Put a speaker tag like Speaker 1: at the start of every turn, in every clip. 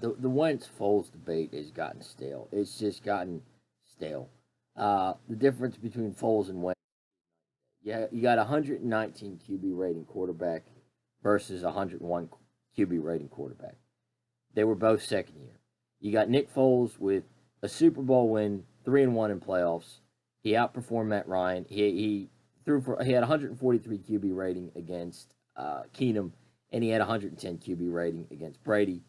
Speaker 1: The Wentz Foles debate has gotten stale. It's just gotten stale. The difference between Foles and Wentz, yeah, you got a 119 QB rating quarterback versus a 101 QB rating quarterback. They were both second year. You got Nick Foles with a Super Bowl win, 3-1 in playoffs. He outperformed Matt Ryan. He had 143 QB rating against Keenum, and he had 110 QB rating against Brady.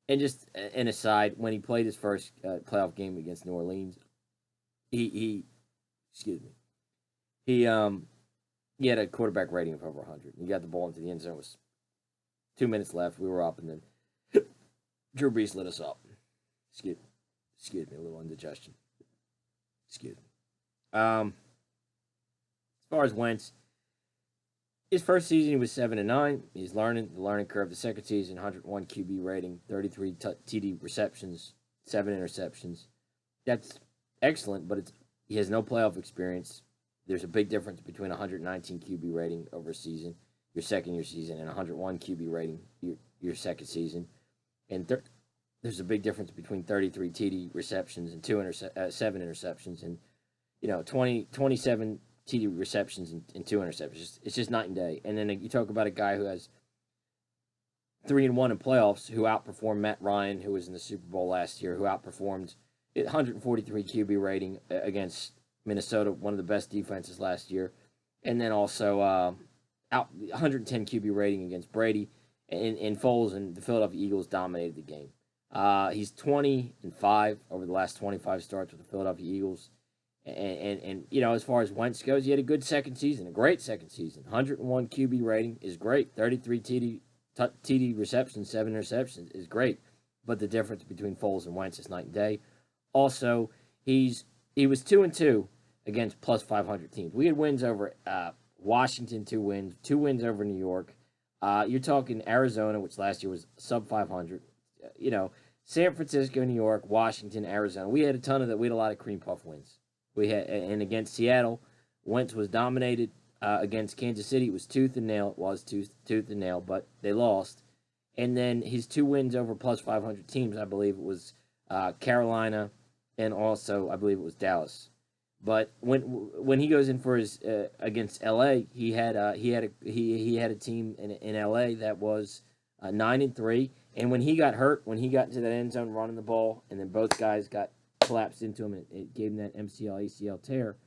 Speaker 1: And just an aside, when he played his first playoff game against New Orleans, he excuse me, he had a quarterback rating of over 100. He got the ball into the end zone. It was 2 minutes left. We were up, and then Drew Brees lit us up. Excuse me, a little indigestion. Excuse me. As far as Wentz, his first season he was 7-9. He's learning the learning curve. The second season, 101 QB rating, 33 TD receptions, 7 interceptions. That's excellent, but he has no playoff experience. There's a big difference between 119 QB rating over a season, your second year season, and 101 QB rating your second season. And there's a big difference between 33 TD receptions and 7 interceptions, and 27 TD receptions and 2 interceptions. It's just night and day. And then you talk about a guy who has 3-1 in playoffs, who outperformed Matt Ryan, who was in the Super Bowl last year, who outperformed 143 QB rating against Minnesota, one of the best defenses last year, and then also out 110 QB rating against Brady. And Foles and the Philadelphia Eagles dominated the game. He's 20-5 over the last 25 starts with the Philadelphia Eagles. And as far as Wentz goes, he had a good second season, a great second season. 101 QB rating is great. 33 TD receptions, 7 interceptions is great. But the difference between Foles and Wentz is night and day. Also, he was 2-2 against plus 500 teams. We had wins over Washington, 2 wins over New York. You're talking Arizona, which last year was sub 500. San Francisco, New York, Washington, Arizona. We had a ton of that. We had a lot of cream puff wins. And against Seattle, Wentz was dominated. Against Kansas City, it was tooth and nail. It was tooth and nail, but they lost. And then his 2 wins over plus 500 teams, I believe it was Carolina, and also I believe it was Dallas. But when he goes in for his against LA, he had a team in LA that was 9-3. And when he got hurt, when he got into that end zone running the ball, and then both guys got collapsed into him, and it gave him that MCL ACL tear.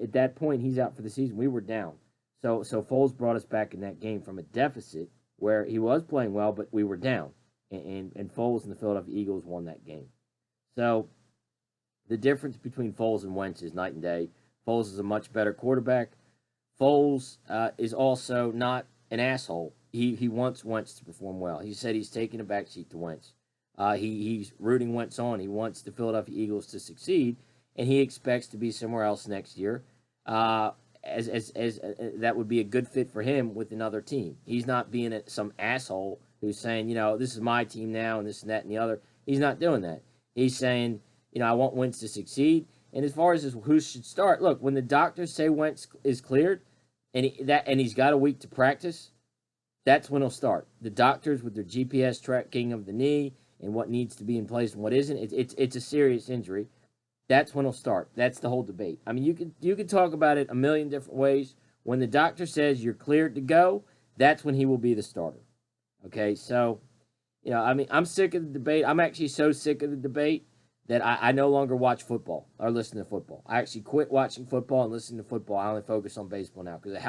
Speaker 1: At that point, he's out for the season. We were down, so Foles brought us back in that game from a deficit where he was playing well, but we were down, and Foles and the Philadelphia Eagles won that game. So the difference between Foles and Wentz is night and day. Foles is a much better quarterback. Foles is also not an asshole. He wants Wentz to perform well. He said he's taking a backseat to Wentz. He's rooting Wentz on. He wants the Philadelphia Eagles to succeed, and he expects to be somewhere else next year. As that would be a good fit for him with another team. He's not being some asshole who's saying, this is my team now and this and that and the other. He's not doing that. He's saying, I want Wentz to succeed. And as far as who should start, look, when the doctors say Wentz is cleared, and he's got a week to practice, that's when he'll start. The doctors with their GPS tracking of the knee and what needs to be in place and what isn't, it's a serious injury. That's when he'll start. That's the whole debate. I mean, you can talk about it a million different ways. When the doctor says you're cleared to go, that's when he will be the starter. Okay, so, I'm sick of the debate. I'm actually so sick of the debate that I no longer watch football or listen to football. I actually quit watching football and listening to football. I only focus on baseball now because of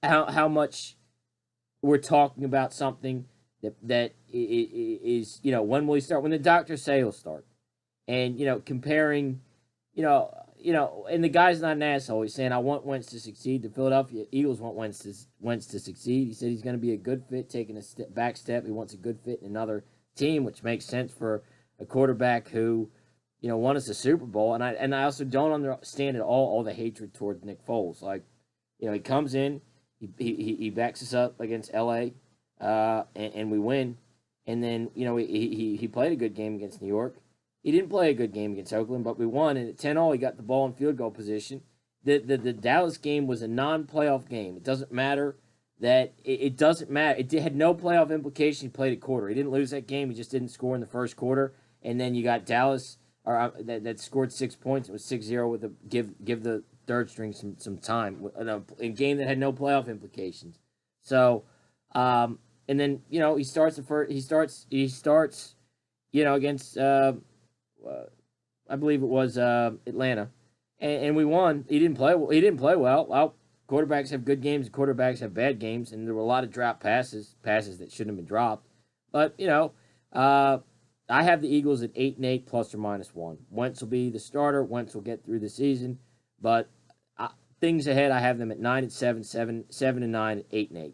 Speaker 1: how much we're talking about something that is, when will he start? When the doctors say he'll start. And, comparing, and the guy's not an asshole. He's saying, I want Wentz to succeed. The Philadelphia Eagles want Wentz to succeed. He said he's going to be a good fit, taking a back step. He wants a good fit in another team, which makes sense for a quarterback who, won us a Super Bowl. And I also don't understand at all the hatred towards Nick Foles. Like, he comes in, he backs us up against LA, and we win. And then, he played a good game against New York. He didn't play a good game against Oakland, but we won. And at 10-all, he got the ball in field goal position. The Dallas game was a non-playoff game. It doesn't matter that it doesn't matter. It had no playoff implication. He played a quarter. He didn't lose that game. He just didn't score in the first quarter. And then you got Dallas that scored 6 points. It was 6-0 with a give the third string some time in a game that had no playoff implications. So, and then he starts the first. He starts against I believe it was Atlanta, and we won. He didn't play. He didn't play well. Well, quarterbacks have good games. Quarterbacks have bad games, and there were a lot of drop passes that shouldn't have been dropped. But I have the Eagles at 8-8 plus or minus 1. Wentz will be the starter. Wentz will get through the season, but things ahead. I have them at 9-7, 7-9, 8-8.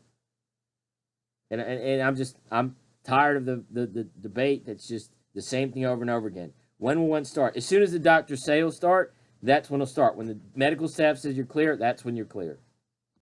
Speaker 1: And I'm tired of the debate. That's just the same thing over and over again. When will Wentz start? As soon as the doctors say he'll start, that's when he'll start. When the medical staff says you're clear, that's when you're clear.